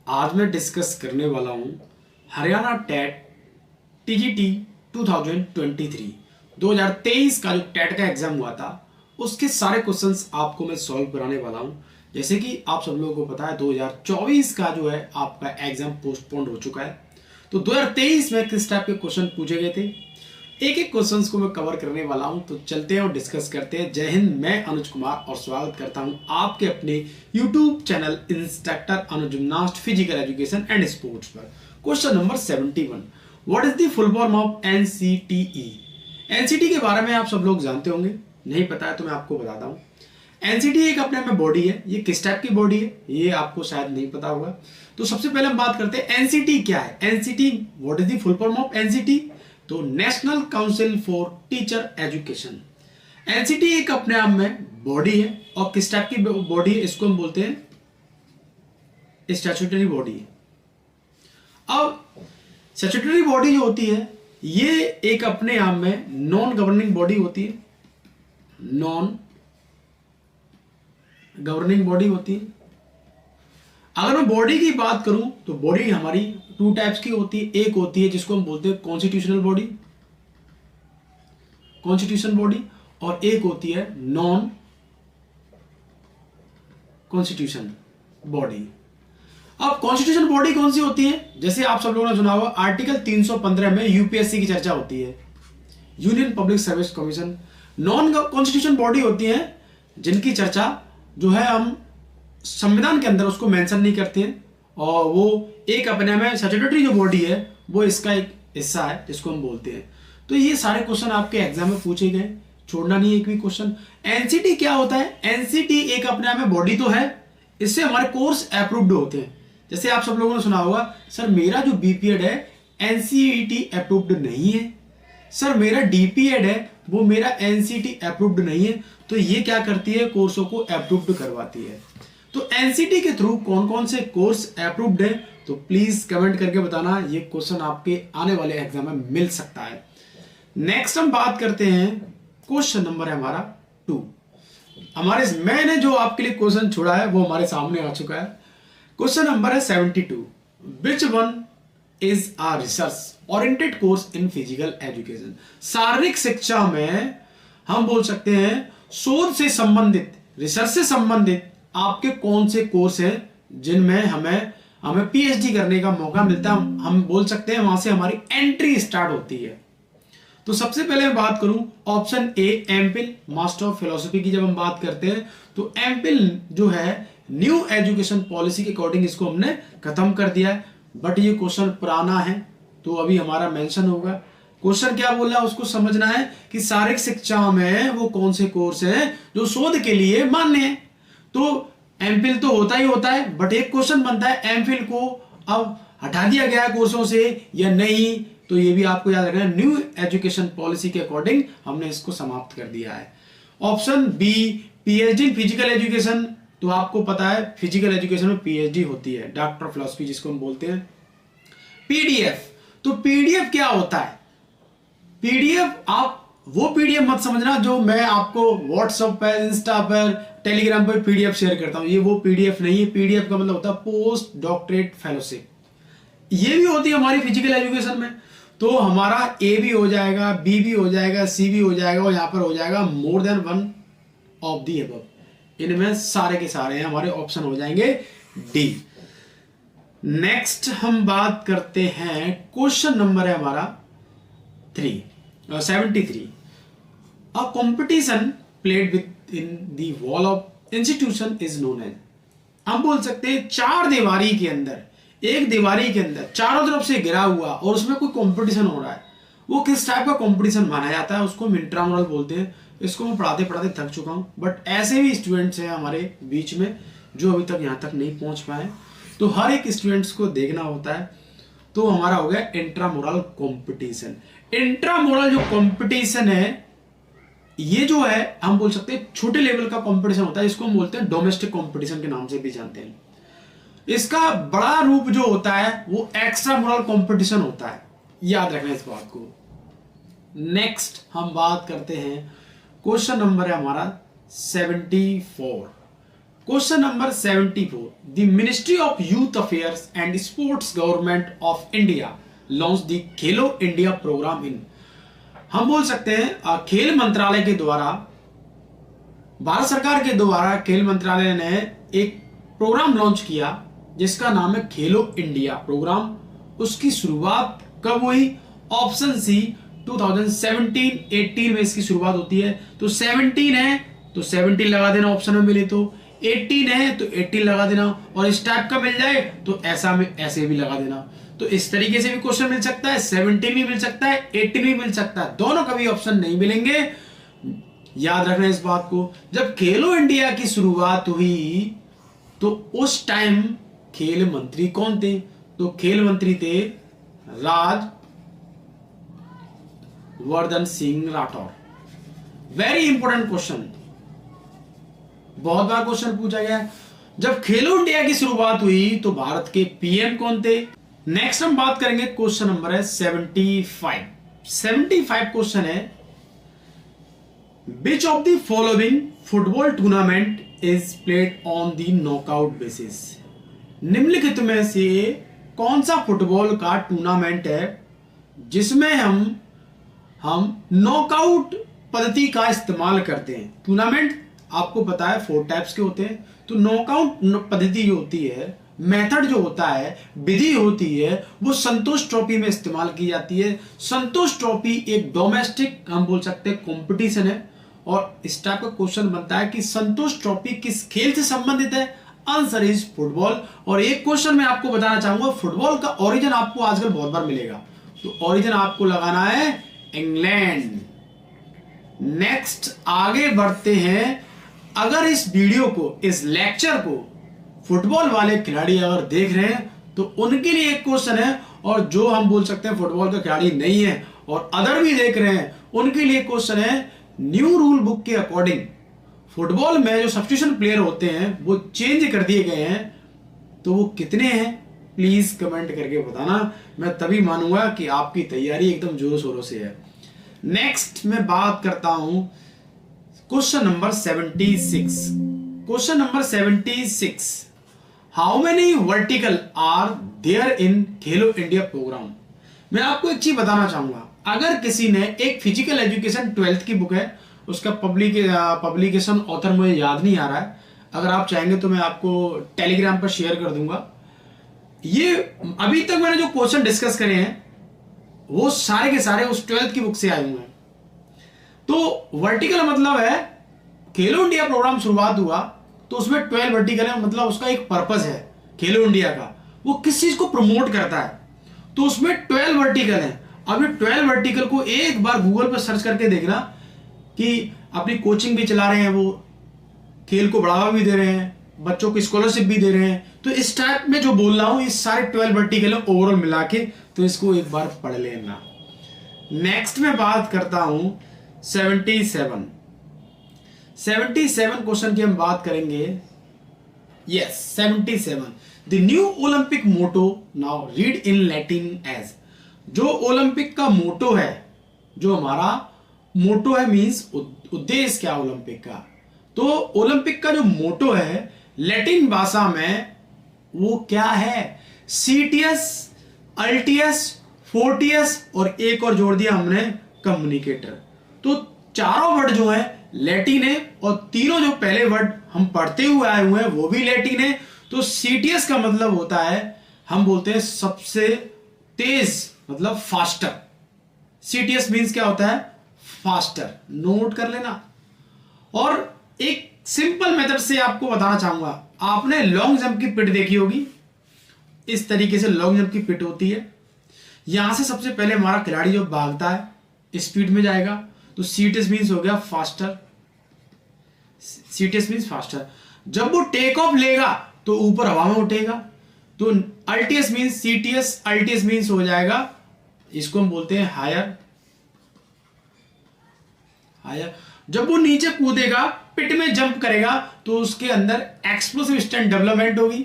आज मैं डिस्कस करने वाला हूँ हरियाणा टेट टीजीटी 2023 2023 का जो टेट का एग्जाम हुआ था उसके सारे क्वेश्चंस आपको मैं सॉल्व कराने वाला हूँ। जैसे कि आप सब लोगों को पता है 2024 का जो है आपका एग्जाम पोस्टपोन्ड हो चुका है, तो 2023 में किस टाइप के क्वेश्चन पूछे गए थे एक एक क्वेश्चंस को मैं कवर करने वाला हूं। तो चलते हैं और डिस्कस करते हैं। जय हिंद, मैं अनुज कुमार और स्वागत करता हूं आपके अपने YouTube channel instructor Anuj gymnast physical education and sports पर। Question number 71, what is the full form of NCTE. NCT के बारे में आप सब लोग जानते होंगे, नहीं पता है तो मैं आपको बताता हूँ। एनसीटी एक अपने में बॉडी है। ये किस टाइप की बॉडी है ये आपको शायद नहीं पता होगा। तो सबसे पहले हम बात करते हैं एनसीटी क्या है। NCT, what is the full form of NCT, तो national council for teacher education. NCT एक अपने आप में बॉडी है और किस टाइप की बॉडी है इसको हम बोलते हैं स्टैट्यूटरी बॉडी है। अब स्टैट्यूटरी बॉडी जो होती है ये एक अपने आप में नॉन गवर्निंग बॉडी होती है। नॉन गवर्निंग बॉडी होती है। अगर मैं बॉडी की बात करूं तो बॉडी हमारी टू टाइप्स की होती है। एक होती है जिसको हम बोलते हैं कॉन्स्टिट्यूशनल बॉडी, कॉन्स्टिट्यूशन बॉडी, और एक होती है नॉन कॉन्स्टिट्यूशन बॉडी। अब कॉन्स्टिट्यूशन बॉडी कौन सी होती है, जैसे आप सब लोगों ने सुना होगा आर्टिकल 315 में यूपीएससी की चर्चा होती है, union public service commission. Non constitution body होती है जिनकी चर्चा जो है हम संविधान के अंदर उसको मेंशन नहीं करते हैं, और वो एक अपने में स्टैट्यूटरी जो बॉडी है वो इसका एक हिस्सा है जिसको हम बोलते हैं। तो ये सारे क्वेश्चन आपके एग्जाम में पूछे गए, छोड़ना नहीं एक भी क्वेश्चन। एनसीटी क्या होता है, एनसीटी एक अपने आप में बॉडी तो है, इससे हमारे कोर्स अप्रूव्ड होते हैं। जैसे आप सब लोगों ने सुना होगा सर मेरा जो बीपीएड है एनसीईटी अप्रूव्ड नहीं है, सर मेरा डीपीएड है वो मेरा एनसीटी अप्रूव्ड नहीं है। तो ये क्या करती है, कोर्सों को अप्रूव्ड करवाती है। तो एनसीटी के थ्रू कौन कौन से कोर्स अप्रूव्ड है, तो प्लीज कमेंट करके बताना, ये क्वेश्चन आपके आने वाले एग्जाम में मिल सकता है। नेक्स्ट हम बात करते हैं, क्वेश्चन नंबर है हमारा 2। हमारे मैंने जो आपके लिए क्वेश्चन छोड़ा है वो हमारे सामने आ चुका है। क्वेश्चन नंबर है 72, which one is a research oriented course in physical education. शारीरिक शिक्षा में हम बोल सकते हैं शोध से संबंधित, रिसर्च से संबंधित आपके कौन से कोर्स हैं जिनमें हमें पीएचडी करने का मौका मिलता है। हम बोल सकते हैं वहां से हमारी एंट्री स्टार्ट होती है। तो सबसे पहले मैं बात करूं option A MPhil master of philosophy की। जब हम बात करते हैं तो एमफिल जो है न्यू एजुकेशन पॉलिसी के अकॉर्डिंग इसको हमने खत्म कर दिया है, बट ये क्वेश्चन पुराना है तो अभी हमारा मेंशन होगा। क्वेश्चन क्या बोल रहा है उसको समझना है कि शारीरिक शिक्षा में वो कौन से कोर्स हैं जो शोध के लिए मान्य है। तो एमफिल तो होता ही होता है, बट एक क्वेश्चन बनता है एमफिल को अब हटा दिया गया है कोर्सों से या नहीं, तो ये भी आपको याद रखना है न्यू एजुकेशन पॉलिसी के अकॉर्डिंग हमने इसको समाप्त कर दिया है। Option B PhD in physical education, तो आपको पता है फिजिकल एजुकेशन में पीएचडी होती है, डॉक्टर ऑफ फिलोसफी जिसको हम बोलते हैं। पीडीएफ, तो पीडीएफ क्या होता है, पीडीएफ आप वो पीडीएफ मत समझना जो मैं आपको व्हाट्सएप पर, इंस्टा पर, टेलीग्राम पर पीडीएफ शेयर करता हूं, ये वो पीडीएफ नहीं है। पीडीएफ का मतलब होता है पोस्ट डॉक्टरेट फेलोशिप, ये भी होती है हमारी फिजिकल एजुकेशन में। तो हमारा ए भी हो जाएगा, बी भी हो जाएगा, सी भी हो जाएगा, और यहां पर हो जाएगा more than one of the above. इनमें सारे के सारे हैं हमारे ऑप्शन हो जाएंगे डी। नेक्स्ट हम बात करते हैं, क्वेश्चन नंबर है हमारा 73, a competition played with in the wall of institution is known as. हम बोल सकते हैं चार दीवारी के अंदर, एक दीवारी के अंदर चारों तरफ से घिरा हुआ और उसमें कोई कंपटीशन हो रहा है, वो किस टाइप का कंपटीशन माना जाता है, उसको हम इंट्रामुरल बोलते हैं। इसको मैं पढ़ाते पढ़ाते थक चुका हूं, बट ऐसे भी स्टूडेंट्स हैं हमारे बीच में जो अभी तक यहाँ तक नहीं पहुंच पाए, तो हर एक स्टूडेंट्स को देखना होता है। तो हमारा हो गया इंट्रामुरल कंपटीशन। इंट्रामुरल जो कंपटीशन है ये जो है हम बोल सकते हैं छोटे लेवल का कंपटीशन होता है, इसको हम बोलते हैं डोमेस्टिक कंपटीशन के नाम से भी जानते हैं। इसका बड़ा रूप जो होता है वो एक्स्ट्रा मोरल कंपटीशन होता है, याद रखना इस बात को। नेक्स्ट हम बात करते हैं, क्वेश्चन नंबर है हमारा 74, question number 74, the ministry of youth affairs and sports government of India launch the Khelo India programme इन। हम बोल सकते हैं खेल मंत्रालय के द्वारा, भारत सरकार के द्वारा खेल मंत्रालय ने एक प्रोग्राम लॉन्च किया जिसका नाम है खेलो इंडिया प्रोग्राम। उसकी शुरुआत कब हुई? ऑप्शन सी 2017-18 में इसकी शुरुआत होती है। तो 17 है तो 17 लगा देना ऑप्शन में मिले तो, 18 है तो 18 लगा देना, और इस टाइप का मिल जाए तो ऐसा में ऐसे भी लगा देना। तो इस तरीके से भी क्वेश्चन मिल सकता है, 17 भी मिल सकता है, 18 भी मिल सकता है, दोनों कभी ऑप्शन नहीं मिलेंगे। याद रखना इस बात को। जब खेलो इंडिया की शुरुआत हुई तो उस टाइम खेल मंत्री कौन थे? तो खेल मंत्री थे Rajvardhan Singh Rathore. Very important question, बहुत बार क्वेश्चन पूछा गया। जब खेलो इंडिया की शुरुआत हुई तो भारत के पीएम कौन थे? नेक्स्ट हम बात करेंगे, क्वेश्चन नंबर है 75 क्वेश्चन है, विच of the following football tournament is played on the knockout basis. निम्नलिखित में से कौन सा फुटबॉल का टूर्नामेंट है जिसमें हम नॉकआउट पद्धति का इस्तेमाल करते हैं। टूर्नामेंट आपको पता है 4 टाइप्स के होते हैं। तो नॉकआउट पद्धति जो होती है, मेथड जो होता है, विधि होती है, वो संतोष ट्रॉफी में इस्तेमाल की जाती है। संतोष ट्रॉफी एक डोमेस्टिक हम बोल सकते हैं कंपटीशन है, और इस टाइप का क्वेश्चन बनता है कि संतोष ट्रॉफी किस खेल से संबंधित है? Answer is football. और एक क्वेश्चन मैं आपको बताना चाहूंगा, फुटबॉल का ओरिजिन आपको आजकल बहुत बार मिलेगा, तो ओरिजिन आपको लगाना है इंग्लैंड। नेक्स्ट आगे बढ़ते हैं। अगर इस वीडियो को, इस लेक्चर को फुटबॉल वाले खिलाड़ी अगर देख रहे हैं तो उनके लिए एक क्वेश्चन है, और जो हम बोल सकते हैं फुटबॉल का खिलाड़ी नहीं है और अदर भी देख रहे हैं उनके लिए क्वेश्चन है, न्यू रूल बुक के अकॉर्डिंग फुटबॉल में जो सब्स्टिट्यूशन प्लेयर होते हैं वो चेंज कर दिए गए हैं, तो वो कितने हैं? प्लीज कमेंट करके बताना, मैं तभी मानूंगा कि आपकी तैयारी एकदम जोरों शोरों से है। नेक्स्ट मैं बात करता हूं question number 76। Question number 76, how many vertical are there in Khelo India programme. मैं आपको एक चीज बताना चाहूंगा, अगर किसी ने एक फिजिकल एजुकेशन 12th की बुक है, उसका पब्लिकेशन ऑथर मुझे याद नहीं आ रहा है, अगर आप चाहेंगे तो मैं आपको टेलीग्राम पर शेयर कर दूंगा। ये अभी तक मैंने जो क्वेश्चन डिस्कस करे हैं वो सारे के सारे उस 12th की बुक से आए हुए हैं। तो वर्टिकल मतलब है, खेलो इंडिया प्रोग्राम शुरुआत हुआ तो उसमें 12 वर्टिकल है, मतलब उसका एक पर्पस है खेलो इंडिया का, वो किस चीज को प्रमोट करता है, तो उसमें 12 वर्टिकल है। अब ये 12 वर्टिकल को एक बार गूगल पर सर्च करके देखना कि अपनी कोचिंग भी चला रहे हैं, वो खेल को बढ़ावा भी दे रहे हैं, बच्चों को स्कॉलरशिप भी दे रहे हैं, तो इस टाइप में जो बोल रहा हूं ये सारे 12 वर्टिकल है ओवरऑल मिला के, तो इसको एक बार पढ़ लेना। नेक्स्ट में बात करता हूं 77 क्वेश्चन की हम बात करेंगे। Yes 77, the new Olympic motto now read in Latin as. जो ओलंपिक का मोटो है, जो हमारा मोटो है मींस उद्देश्य क्या ओलंपिक का, तो ओलंपिक का जो मोटो है लैटिन भाषा में वो क्या है? सीटीएस, अल्टीएस, फोर्टियस और एक और जोड़ दिया हमने कम्युनिकेटर। तो चारों वर्ड जो है लैटिन है, और तीनों जो पहले वर्ड हम पढ़ते हुए आए हुए हैं वो भी लैटिन है। तो सीटीएस का मतलब होता है, हम बोलते हैं सबसे तेज, मतलब फास्टर। सीटीएस मींस क्या होता है? फास्टर। नोट कर लेना। और एक सिंपल मेथड से आपको बताना चाहूंगा, आपने लॉन्ग जंप की पिट देखी होगी, इस तरीके से लॉन्ग जंप की पिट होती है। यहां से सबसे पहले हमारा खिलाड़ी जो भागता है स्पीड में जाएगा, तो सीटीएस मींस हो गया फास्टर। CTS means faster. जब वो टेक ऑफ लेगा तो ऊपर हवा में उठेगा, तो अल्टीएस मींस सीटीएस, अल्टीएस मींस हो जाएगा, इसको हम बोलते हैं हायर। हायर। जब वो नीचे कूदेगा, पिट में जंप करेगा, तो उसके अंदर एक्सप्लोसिव स्ट्रेंथ डेवलपमेंट होगी,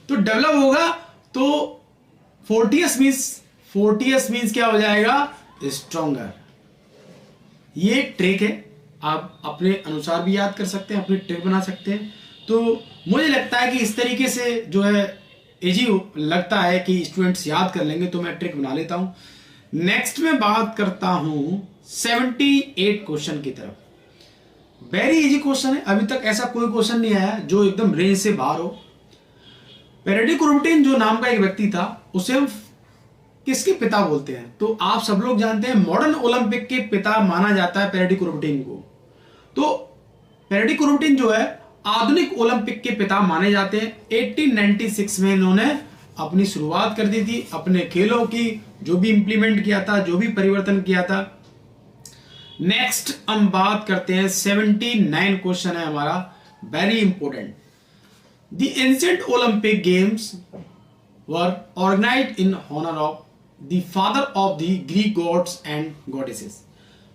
तो डेवलप होगा तो फोर्टियस मींस क्या हो जाएगा? स्ट्रॉन्गर। ये ट्रिक है, आप अपने अनुसार भी याद कर सकते हैं, अपनी ट्रिक बना सकते हैं। तो मुझे लगता है कि इस तरीके से जो है इजी लगता है कि स्टूडेंट्स याद कर लेंगे, तो मैं ट्रिक बना लेता हूं। नेक्स्ट में बात करता हूं 78 क्वेश्चन की तरफ। वेरी इजी क्वेश्चन है, अभी तक ऐसा कोई क्वेश्चन नहीं आया जो एकदम रेंज से बाहर हो। पेरेडी कुरुबटिन जो नाम का एक व्यक्ति था, उसे हम किसके पिता बोलते हैं? तो आप सब लोग जानते हैं मॉडर्न ओलंपिक के पिता माना जाता है पेरेडी कुरुबटिन को। तो पेरेडी कुरुबटिन जो है आधुनिक ओलंपिक के पिता माने जाते हैं। 1896 में इन्होंने अपनी शुरुआत कर दी थी अपने खेलों की, जो भी इंप्लीमेंट किया था, जो भी परिवर्तन किया था। नेक्स्ट हम बात करते हैं 79 क्वेश्चन है हमारा, very important. The ancient Olympic games were organised in honour of the father of the Greek gods and goddesses.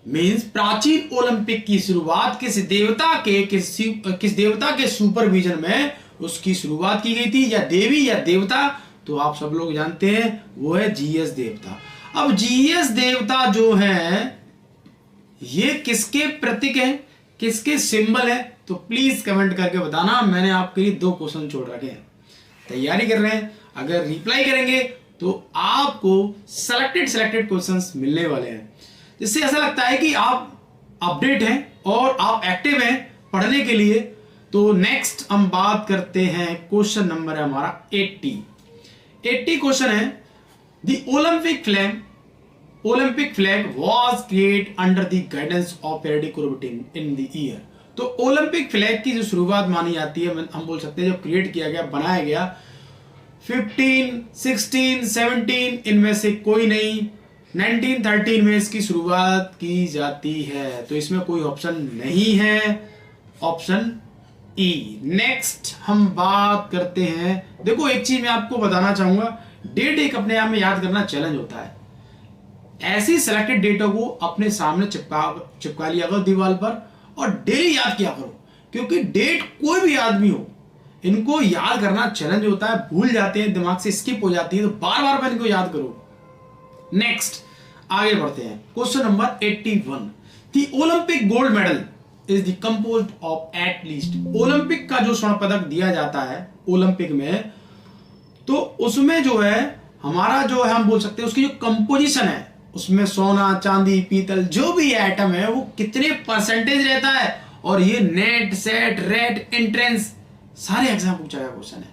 Means प्राचीन ओलंपिक की शुरुआत किस देवता के सुपरविजन में उसकी शुरुआत की गई थी, या देवी या देवता? तो आप सब लोग जानते हैं वो है जीएस देवता। अब जीएस देवता जो है ये किसके प्रतीक है, किसके सिंबल है? तो प्लीज कमेंट करके बताना। मैंने आपके लिए 2 क्वेश्चन छोड़ रखे हैं, तैयारी कर रहे हैं। अगर रिप्लाई करेंगे तो आपको सिलेक्टेड क्वेश्चंस मिलने वाले हैं, जिससे ऐसा लगता है कि आप अपडेट हैं और आप एक्टिव हैं पढ़ने के लिए। तो नेक्स्ट हम बात करते हैं, क्वेश्चन नंबर है हमारा 80 क्वेश्चन है। The Olympic flag was created under the guidance of Pierre de Coubertin in the year. तो ओलंपिक फ्लैग की जो शुरुआत मानी जाती है, हम बोल सकते हैं जो क्रिएट किया गया, बनाया गया 15, 16, 17 इनमें से कोई नहीं, 1913 में इसकी शुरुआत की जाती है। तो इसमें कोई ऑप्शन नहीं है, ऑप्शन ई। नेक्स्ट हम बात करते हैं, देखो एक चीज मैं आपको बताना चाहूंगा, डेट एक अपने आप में याद करना चैलेंज होता है। ऐसी सिलेक्टेड डेटों को अपने सामने चिपका लिया करो दीवार पर और डेली याद किया करो, क्योंकि डेट कोई भी आदमी हो, इनको याद करना चैलेंज होता है, भूल जाते हैं, दिमाग से स्किप हो जाती है, तो बार बार इनको याद करो। नेक्स्ट आगे बढ़ते हैं, question number 81। The Olympic gold medal is the composed of at least. Olympic का जो स्वर्ण पदक दिया जाता है ओलंपिक में, तो उसमें जो है हमारा जो है हम बोल सकते हैं उसकी जो कंपोजिशन है, उसमें सोना, चांदी, पीतल जो भी आइटम है वो कितने परसेंटेज रहता है। और ये नेट, सेट, रेट, एंट्रेंस सारे एग्जाम पूछा गया क्वेश्चन है।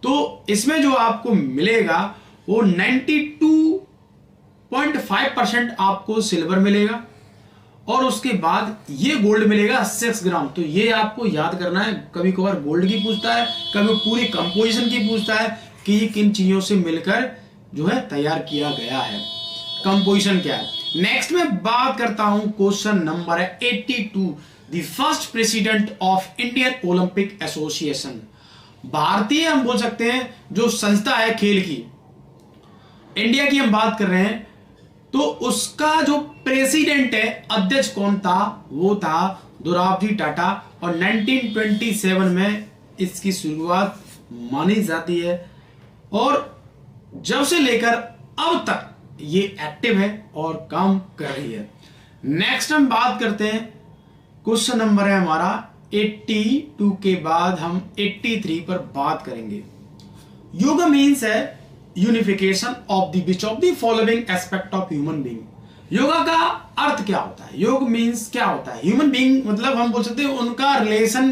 तो इसमें जो आपको मिलेगा वो 92.5% आपको सिल्वर मिलेगा, और उसके बाद ये गोल्ड मिलेगा 6 ग्राम। तो ये आपको याद करना है, कभी कभार गोल्ड की पूछता है, कभी पूरी कंपोजिशन की पूछता है कि ये किन चीजों से मिलकर जो है तैयार किया गया है, कंपोजिशन क्या है। नेक्स्ट में बात करता हूं, क्वेश्चन नंबर है 82। The first president of Indian Olympic association. भारतीय हम बोल सकते हैं जो संस्था है खेल की, इंडिया की हम बात कर रहे हैं, तो उसका जो प्रेसिडेंट है, अध्यक्ष कौन था? वो था दोराबजी टाटा। और 1927 में इसकी शुरुआत मानी जाती है, और जब से लेकर अब तक ये एक्टिव है और काम कर रही है। नेक्स्ट हम बात करते हैं, क्वेश्चन नंबर है हमारा 82 के बाद हम 83 पर बात करेंगे। योगा मीन्स है unification of the which of the following aspect of human being. Yoga का अर्थ क्या होता है? योग मीन्स क्या होता है? ह्यूमन बीइंग मतलब हम बोल सकते हैं उनका रिलेशन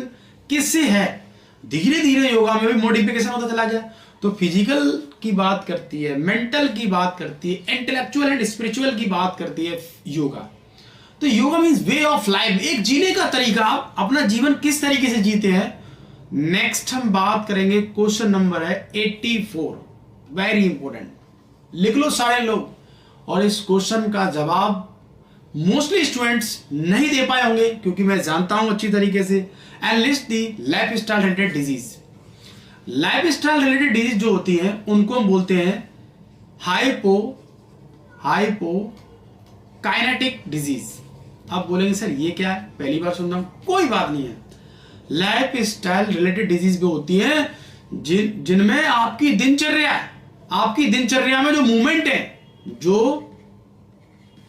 किससे है। धीरे धीरे योगा में भी मॉडिफिकेशन होता चला गया। तो फिजिकल की बात करती है, मेंटल की बात करती है, इंटेलेक्चुअल एंड स्पिरिचुअल की बात करती है योगा। तो yoga means way of life, एक जीने का तरीका, आप अपना जीवन किस तरीके से जीते हैं। नेक्स्ट हम बात करेंगे, क्वेश्चन नंबर है 84, वेरी इंपॉर्टेंट, लिख लो सारे लोग। और इस क्वेश्चन का जवाब मोस्टली स्टूडेंट्स नहीं दे पाए होंगे, क्योंकि मैं जानता हूं अच्छी तरीके से। And list the life style related disease. Life style related disease जो होती है उनको हम बोलते हैं हाइपोकाइनेटिक डिजीज। आप बोलेंगे सर ये क्या है, पहली बार सुन रहा हूं। कोई बात नहीं है, लाइफ स्टाइल रिलेटेड डिजीज भी होती है जिनमें आपकी दिनचर्या में जो मूवमेंट है, जो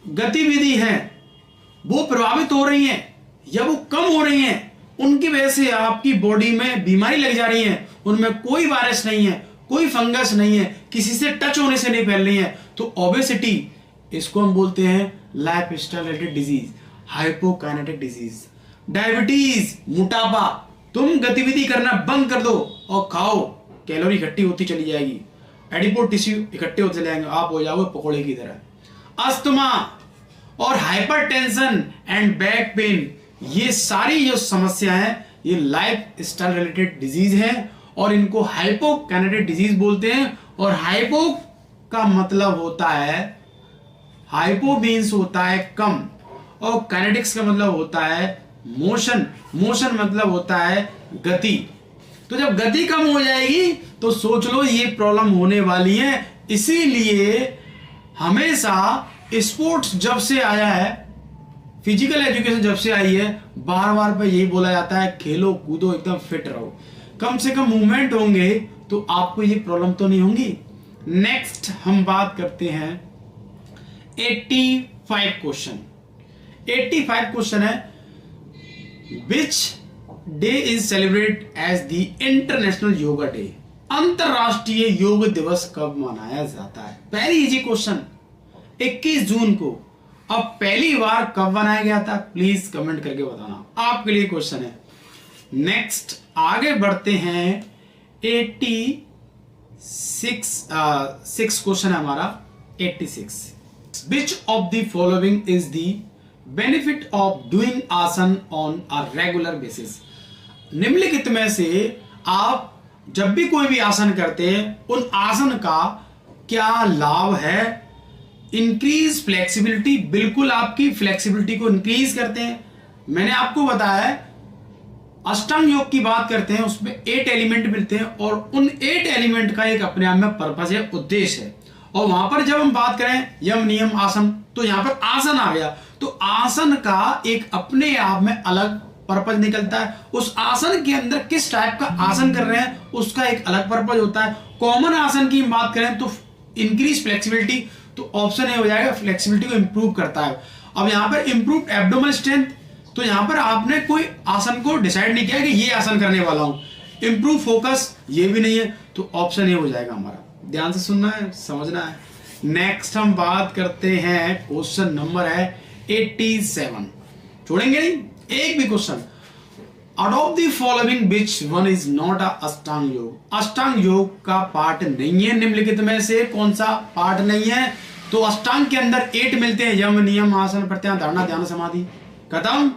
गतिविधि है, वो प्रभावित हो रही है या वो कम हो रही है, उनकी वजह से आपकी बॉडी में बीमारी लग जा रही है, उनमें कोई वायरस नहीं है, कोई फंगस नहीं है, किसी से टच होने से नहीं फैल रही है, तो ओबेसिटी, इसको हम बोलते हैं lifestyle related disease, hypokinetic disease. Diabetes, मोटापा, तुम गतिविधि करना बंद कर दो और खाओ, कैलोरी इकट्ठी होती चली जाएगी, एडिपो टिश्यू इकट्ठे होते चले जाएंगे, आप हो जाओगे पकोड़े की तरह। अस्थमा और हाइपरटेंशन एंड बैक पेन, ये सारी जो समस्या है ये लाइफ स्टाइल रिलेटेड डिजीज है और इनको हाइपोकाइनेटिक डिजीज बोलते हैं। और हाइपो का मतलब होता है, हाइपो मीन्स होता है कम, और काइनेटिक्स का मतलब होता है मोशन, मोशन मतलब होता है गति। तो जब गति कम हो जाएगी तो सोच लो ये प्रॉब्लम होने वाली है। इसीलिए हमेशा स्पोर्ट्स जब से आया है, फिजिकल एजुकेशन जब से आई है, बार बार पे यही बोला जाता है खेलो कूदो एकदम फिट रहो, कम से कम मूवमेंट होंगे तो आपको ये प्रॉब्लम तो नहीं होंगी। नेक्स्ट हम बात करते हैं 85 क्वेश्चन। 85 क्वेश्चन है, which day is celebrate as the international yoga day, अंतरराष्ट्रीय योग दिवस कब मनाया जाता है? पहली इजी क्वेश्चन, 21 जून को। अब पहली बार कब बनाया गया था, प्लीज कमेंट करके बताना, आपके लिए क्वेश्चन है। नेक्स्ट आगे बढ़ते हैं, 86 क्वेश्चन है हमारा, 86। विच of the following is the benefit of doing आसन ऑन अ रेगुलर बेसिस? निम्नलिखित में से आप जब भी कोई भी आसन करते हैं उन आसन का क्या लाभ है? इंक्रीज फ्लेक्सिबिलिटी, बिल्कुल आपकी फ्लेक्सिबिलिटी को इंक्रीज करते हैं। मैंने आपको बताया है अष्टांग योग की बात करते हैं, उसमें 8 एलिमेंट मिलते हैं और उन 8 एलिमेंट का एक अपने आप में पर्पज है, उद्देश्य है। और वहां पर जब हम बात करें यम नियम आसन, तो यहां पर आसन आ गया, तो आसन का एक अपने आप में अलग पर्पज निकलता है। उस आसन के अंदर किस टाइप का आसन कर रहे हैं उसका एक अलग पर्पज होता है। कॉमन आसन की बात करें तो इंक्रीज फ्लेक्सिबिलिटी, तो ऑप्शन ए हो जाएगा, फ्लेक्सिबिलिटी को इंप्रूव करता है। अब यहां पर इंप्रूव एब्डोमिनल स्ट्रेंथ, तो यहां पर आपने कोई आसन को डिसाइड नहीं किया कि ये आसन करने वाला हूं। इंप्रूव फोकस, ये भी नहीं है, तो ऑप्शन ए हो जाएगा हमारा। ध्यान से सुनना है, समझना है। नेक्स्ट हम बात करते हैं, क्वेश्चन नंबर है 87, छोड़ेंगे नहीं एक भी question. Out of the following which one is not अ अष्टांग योग? अष्टांग योग का पार्ट नहीं है, निम्नलिखित में से कौन सा पार्ट नहीं है? तो अष्टांग के अंदर 8 मिलते हैं, यम नियम आसन प्रत्याहार धारणा ध्यान समाधि, खत्म।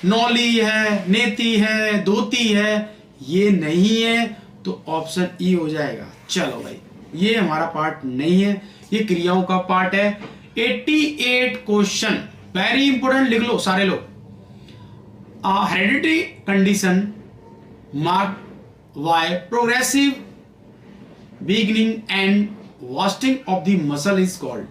नौली है, नेति है, धोती है, ये नहीं है, तो ऑप्शन ई हो जाएगा। चलो भाई, ये हमारा पार्ट नहीं है, ये क्रियाओं का पार्ट है। 88 क्वेश्चन वेरी इंपोर्टेंट, लिख लो सारे लोग। Hereditary condition mark by progressive weakening and wasting of the muscle is called.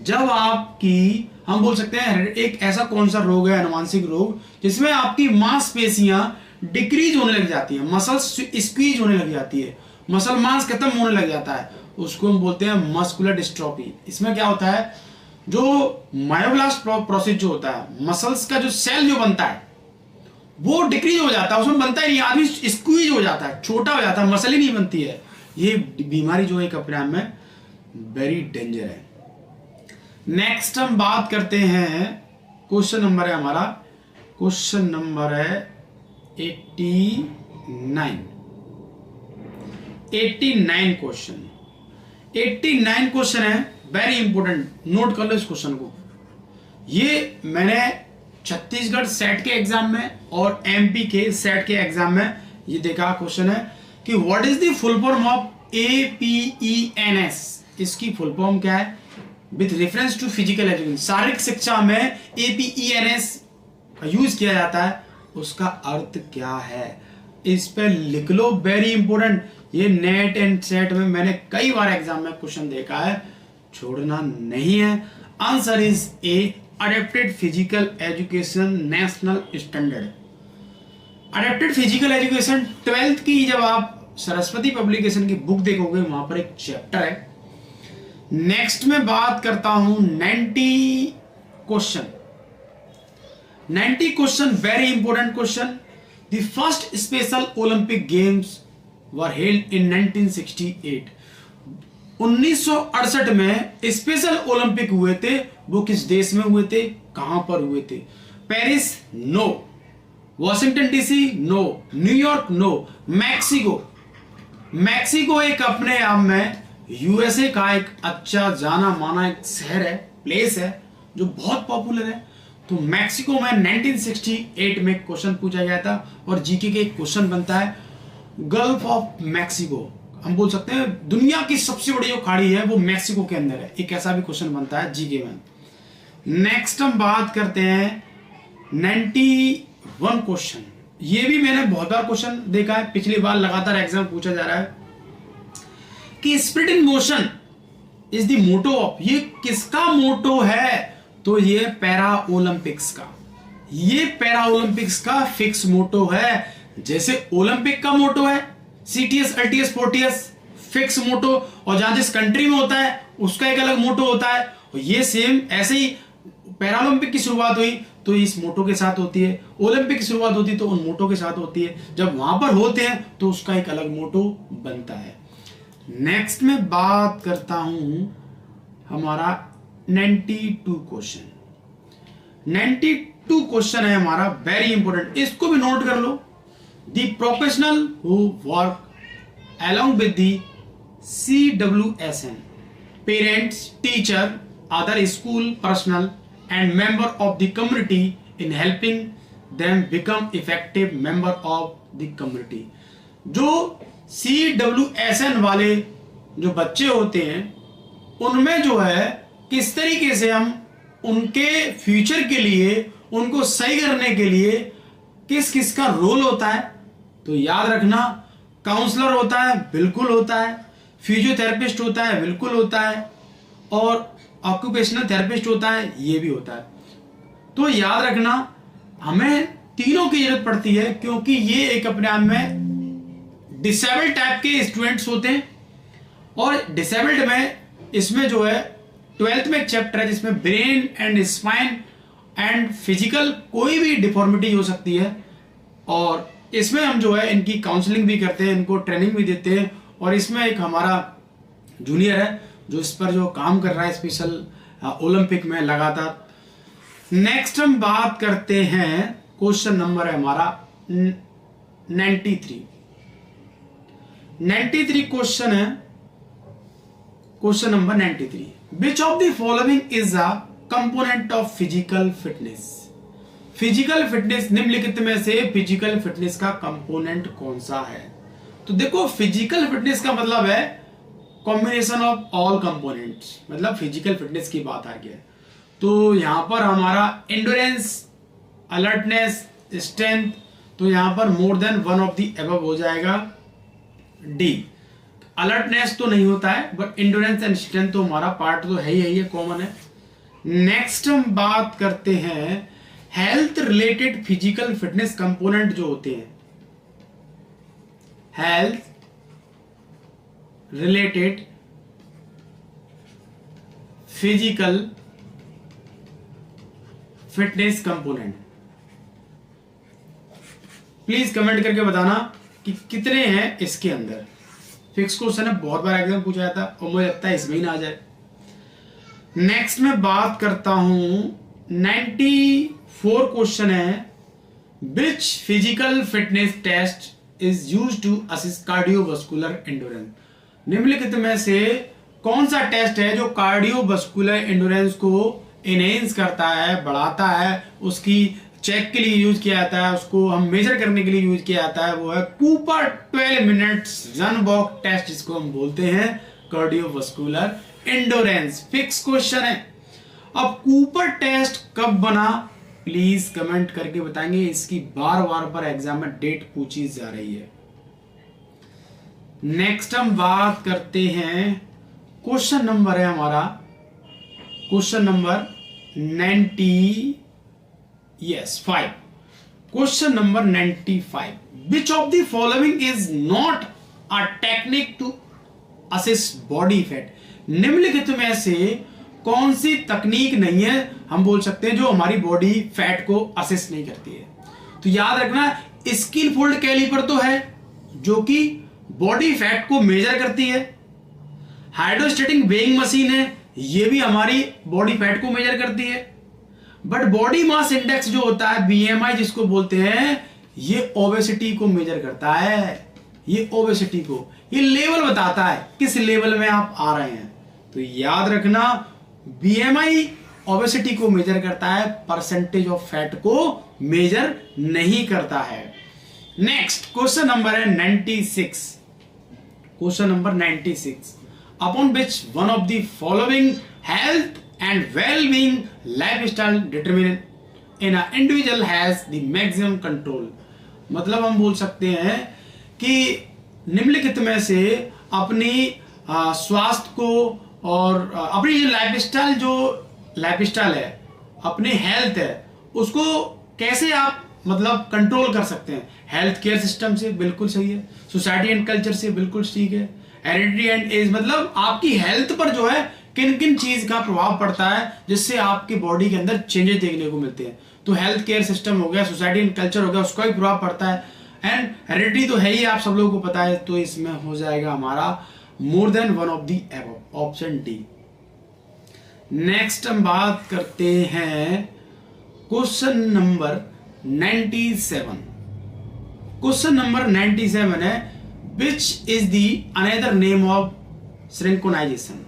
जब आपकी, हम बोल सकते हैं एक ऐसा कौन सा रोग है, अनुवांशिक रोग, जिसमें आपकी मांसपेशियां डिक्रीज होने लग जाती है, मसल्स स्क्वीज होने लग जाती है, मसल मांस खत्म होने लग जाता है, उसको हम बोलते हैं मस्कुलर डिस्ट्रोफी। इसमें क्या होता है, जो मायोब्लास्ट प्रोसेस जो होता है, मसल्स का जो सेल जो बनता है वो डिक्रीज हो जाता है, उसमें बनता ही नहीं, आदमी स्क्वीज हो जाता है, छोटा हो जाता है, मसल ही नहीं बनती है। ये बीमारी जो है अपने आप में वेरी डेंजर है। नेक्स्ट हम बात करते हैं, क्वेश्चन नंबर है हमारा, क्वेश्चन नंबर है 89 क्वेश्चन। 89 क्वेश्चन है, वेरी इंपोर्टेंट, नोट कर लो इस क्वेश्चन को। ये मैंने छत्तीसगढ़ सेट के एग्जाम में और एमपी के सेट के एग्जाम में ये देखा क्वेश्चन है कि what is the full form of APENS? इसकी फुल फॉर्म क्या है? With reference to physical education, शारीरिक शिक्षा में APENS का यूज किया जाता है, उसका अर्थ क्या है? इस पे लिख लो, वेरी इंपोर्टेंट। ये नेट एंड सेट में मैंने कई बार एग्जाम में क्वेश्चन देखा है, छोड़ना नहीं है। Answer is a, adapted physical education national standard. Adapted physical education 12th की जब आप सरस्वती पब्लिकेशन की बुक देखोगे, वहां पर एक चैप्टर है। नेक्स्ट में बात करता हूं 90 question. 90 question, very important question. The first special Olympic games were held in 1968। 1968 में स्पेशल ओलंपिक हुए थे, वो किस देश में हुए थे, कहां पर हुए थे? Paris no, Washington DC no, New York no, Mexico. Mexico एक अपने आप में यूएसए का एक अच्छा जाना माना एक शहर है, प्लेस है जो बहुत पॉपुलर है। तो मैक्सिको में 1968 में क्वेश्चन पूछा गया था और जीके के एक क्वेश्चन बनता है, गल्फ ऑफ मैक्सिको, हम बोल सकते हैं दुनिया की सबसे बड़ी जो खाड़ी है वो मैक्सिको के अंदर है, एक ऐसा भी क्वेश्चन बनता है जीके में। नेक्स्ट हम बात करते हैं 91 क्वेश्चन। ये भी मैंने बहुत बार क्वेश्चन देखा है, पिछली बार लगातार एग्जाम पूछा जा रहा है कि spirit in motion is the motto of, ये किसका मोटो है? तो ये पैरा ओलंपिक्स का, ये पैरा ओलंपिक्स का फिक्स मोटो है। जैसे ओलंपिक का मोटो है सीटीएस, एलटीएस, फोर्टीएस, फिक्स मोटो, और जहां जिस कंट्री में होता है उसका एक अलग मोटो होता है। और ये सेम ऐसे ही पैरालंपिक की शुरुआत हुई तो इस मोटो के साथ होती है, ओलंपिक की शुरुआत होती है तो उन मोटो के साथ होती है, जब वहां पर होते हैं तो उसका एक अलग मोटो बनता है। नेक्स्ट में बात करता हूं हमारा 92 क्वेश्चन। 92 क्वेश्चन है हमारा, वेरी इंपॉर्टेंट, इसको भी नोट कर लो। The professional who work along with the CWSN, parents, teacher, other school personnel and member of the community in helping them become effective member of the community। जो CWSN वाले जो बच्चे होते हैं उनमें जो है किस तरीके से हम उनके फ्यूचर के लिए, उनको सही करने के लिए किस किस का रोल होता है, तो याद रखना, काउंसलर होता है, बिल्कुल होता है, फिजियोथेरेपिस्ट होता है, बिल्कुल होता है, और ऑक्यूपेशनल थेरेपिस्ट होता है, ये भी होता है। तो याद रखना हमें तीनों की जरूरत पड़ती है, क्योंकि ये एक अपने आप में डिसेबल्ड टाइप के स्टूडेंट्स होते हैं। और डिसेबल्ड में इसमें जो है 12th में एक चैप्टर है जिसमें brain and spine and physical कोई भी डिफॉर्मिटी हो सकती है, और इसमें हम जो है इनकी काउंसलिंग भी करते हैं, इनको ट्रेनिंग भी देते हैं। और इसमें एक हमारा जूनियर है जो इस पर जो काम कर रहा है स्पेशल ओलंपिक में लगातार। नेक्स्ट हम बात करते हैं, क्वेश्चन नंबर है हमारा 93 क्वेश्चन है, question number 93। Which of the following is a component of physical fitness? Physical fitness, निम्नलिखित में से फिजिकल फिटनेस का कंपोनेंट कौन सा है? तो देखो, फिजिकल फिटनेस का मतलब है कॉम्बिनेशन ऑफ ऑल कंपोनेंट्स, मतलब फिजिकल फिटनेस की बात आ गई। तो यहां पर हमारा एंड्योरेंस, अलर्टनेस, स्ट्रेंथ, तो यहां पर more than one of the above हो जाएगा डी। अलर्टनेस तो नहीं होता है, बट एंड्योरेंस एंड स्ट्रेंथ तो हमारा पार्ट तो है ही है, कॉमन है। नेक्स्ट हम बात करते हैं health related physical fitness component जो होते हैं, health related physical fitness component. Please comment करके बताना कि कितने हैं इसके अंदर। फिक्स क्वेश्चन है, बहुत बार एग्जाम पूछा जाता है और मुझे लगता है इसमें ही ना आ जाए। नेक्स्ट में बात करता हूं 94 क्वेश्चन है, which physical fitness test is used to assist cardiovascular endurance? निम्नलिखित में से कौन सा टेस्ट है जो कार्डियोवास्कुलर एंड्योरेंस को एनहेंस करता है, बढ़ाता है, उसकी चेक के लिए यूज किया जाता है, उसको हम मेजर करने के लिए यूज किया जाता है? वो है Cooper 12 minutes run walk test, जिसको हम बोलते हैं कार्डियोवास्कुलर एंड्योरेंस। फिक्स क्वेश्चन है। अब कूपर टेस्ट कब बना, प्लीज कमेंट करके बताएंगे, इसकी बार बार पर एग्जाम में डेट पूछी जा रही है। नेक्स्ट हम बात करते हैं, क्वेश्चन नंबर है हमारा question number 95। Question number 95, which of the following is not a technique to assist body fat? निम्नलिखित में से कौन सी तकनीक नहीं है, हम बोल सकते हैं, जो हमारी बॉडी फैट को असेस नहीं करती है? तो याद रखना, स्किन फोल्ड कैलिपर तो है जो कि बॉडी फैट को मेजर करती है। हाइड्रोस्टेटिक वेइंग मशीन है, ये भी हमारी बॉडी फैट को मेजर करती है। बट बॉडी मास इंडेक्स जो होता है, बीएमआई जिसको बोलते हैं, ये ओबेसिटी को मेजर करता है। ये ओबेसिटी को, ये लेवल बताता है किस लेवल में आप आ रहे हैं। तो याद रखना, बीएमआई ओबेसिटी को मेजर करता है, परसेंटेज ऑफ फैट को मेजर नहीं करता है। नेक्स्ट क्वेश्चन नंबर है 96। Question number 96, upon which one of the following health and well-being lifestyle determine in a individual has the maximum control. मतलब हम बोल सकते हैं कि निम्नलिखित में से अपनी स्वास्थ्य को और अपनी जो लाइफस्टाइल है, अपनी हेल्थ है, उसको कैसे आप मतलब कंट्रोल कर सकते हैं? हेल्थ केयर सिस्टम से, बिल्कुल सही है। सोसाइटी एंड कल्चर से, बिल्कुल ठीक है। हेरिडिटी एंड एज, मतलब आपकी हेल्थ पर जो है किन किन चीज का प्रभाव पड़ता है जिससे आपकी बॉडी के अंदर चेंजेस देखने को मिलते हैं। तो हेल्थ केयर सिस्टम हो गया, सोसाइटी एंड कल्चर हो गया, उसका भी प्रभाव पड़ता है। एंड हेरिडिटी तो है ही, आप सब लोगों को पता है। तो इसमें हो जाएगा हमारा more than one of the above, option D. Next हम बात करते हैं क्वेश्चन नंबर 97। क्वेश्चन नंबर 97 है, which is the another name of synchronisation.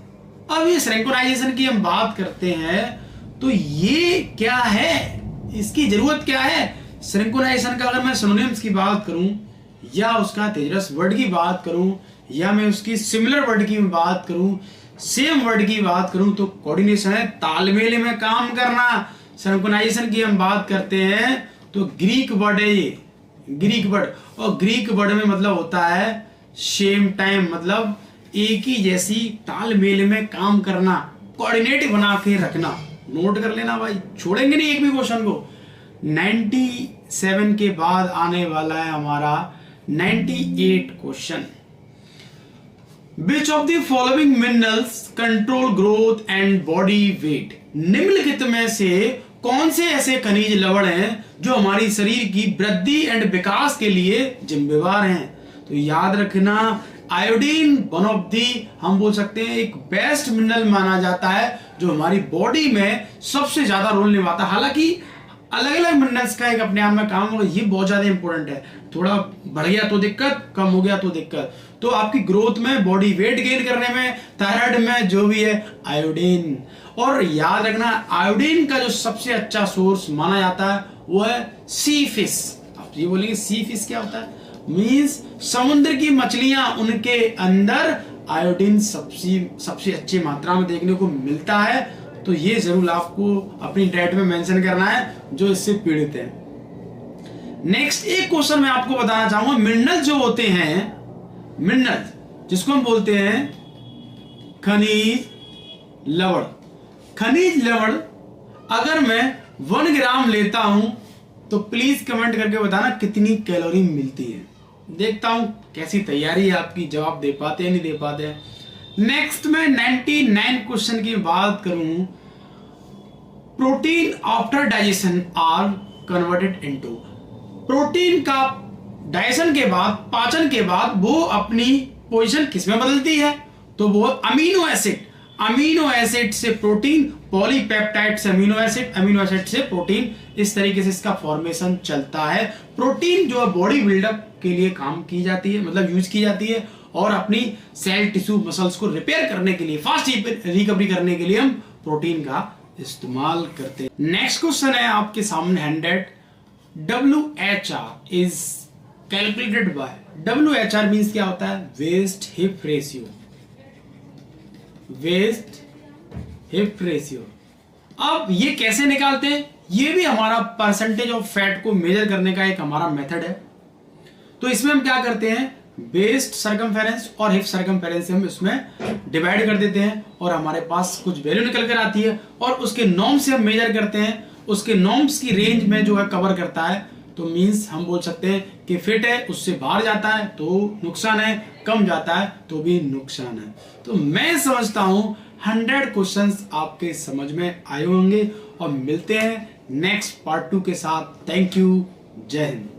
अब ये सिंक्रोनाइजेशन की हम बात करते हैं, तो ये क्या है, इसकी जरूरत क्या है? सिंक्रोनाइजेशन का अगर मैं सिनोनिम्स की बात करूं, या उसका तेजस वर्ड की बात करूं, या मैं उसकी सिमिलर वर्ड की बात करूं, सेम वर्ड की बात करूं, तो कोऑर्डिनेशन है, तालमेल में काम करना। सिंक्रोनाइजेशन की हम बात करते हैं तो ग्रीक वर्ड है ये, ग्रीक वर्ड। और ग्रीक वर्ड में मतलब होता है सेम टाइम, मतलब एक ही जैसी तालमेल में काम करना, कोऑर्डिनेट बना के रखना। नोट कर लेना भाई, छोड़ेंगे नहीं एक भी क्वेश्चन को। 97 के बाद आने वाला है हमारा 98 question. Which of the following minerals control growth and body weight? निम्नलिखित में से कौन से ऐसे खनिज लवण हैं जो हमारी शरीर की वृद्धि एंड विकास के लिए जिम्मेवार हैं? तो याद रखना, आयोडीन वन ऑफ दी, हम बोल सकते हैं एक बेस्ट मिनरल माना जाता है जो हमारी बॉडी में सबसे ज्यादा रोल निभाता है। हालांकि अलग अलग मिनरल्स का एक अपने आप में काम होगा, ये बहुत ज्यादा इंपॉर्टेंट है। थोड़ा बढ़ गया तो दिक्कत, कम हो गया तो दिक्कत। तो आपकी ग्रोथ में, बॉडी वेट गेन करने में, थायराइड में, जो भी है, आयोडीन। और याद रखना, आयोडीन का जो सबसे अच्छा सोर्स माना जाता है वो है सी फिश। आप ये बोलेंगे सी फिश क्या होता है? मींस समुद्र की मछलियां, उनके अंदर आयोडीन सबसे अच्छी मात्रा में देखने को मिलता है। तो ये जरूर आपको अपनी डाइट में मेंशन करना है जो इससे पीड़ित है। नेक्स्ट एक क्वेश्चन मैं आपको बताना चाहूंगा, मिनरल जो होते हैं, मिनरल जिसको हम बोलते हैं खनिज लवण। खनिज लवण अगर मैं 1 ग्राम लेता हूं तो प्लीज कमेंट करके बताना कितनी कैलोरी मिलती है। देखता हूं कैसी तैयारी है आपकी, जवाब दे पाते हैं नहीं दे पाते हैं। नेक्स्ट में 99 क्वेश्चन की बात करूं, protein after digestion are converted into. Protein का डाइजेशन के बाद, पाचन के बाद, वो अपनी पोजीशन किसमें बदलती है? तो वो अमीनो एसिड, अमीनो एसिड से प्रोटीन, पॉलीपेप्टाइड से अमीनो एसिड, अमीनो एसिड से प्रोटीन, इस तरीके से इसका फॉर्मेशन चलता है। प्रोटीन जो है बॉडी बिल्डअप के लिए काम की जाती है, मतलब यूज की जाती है, और अपनी सेल, टिश्यू, मसल्स को रिपेयर करने के लिए, फास्ट रिकवरी करने के लिए हम प्रोटीन का इस्तेमाल करते हैं। नेक्स्ट क्वेश्चन है आपके सामने 100। WHR is calculated by, WHR means क्या होता है? Waist hip ratio, waist hip ratio. अब ये कैसे निकालते हैं? ये भी हमारा परसेंटेज ऑफ फैट को मेजर करने का एक हमारा मेथड है। तो इसमें हम क्या करते हैं, वेस्ट सरकमफेरेंस और हिप सरकमफेरेंस से हम इसमें डिवाइड कर देते हैं और हमारे पास कुछ वैल्यू निकल कर आती है, और उसके नॉर्म से हम मेजर करते हैं, उसके नॉर्म्स की रेंज में जो है कवर करता है। तो मींस हम बोल सकते हैं कि फिट है, उससे बाहर जाता है तो नुकसान है, कम जाता है तो भी नुकसान है। तो मैं समझता हूं 100 क्वेश्चंस आपके समझ में आए होंगे। और मिलते हैं नेक्स्ट पार्ट 2 के साथ। Thank you. जय हिंद।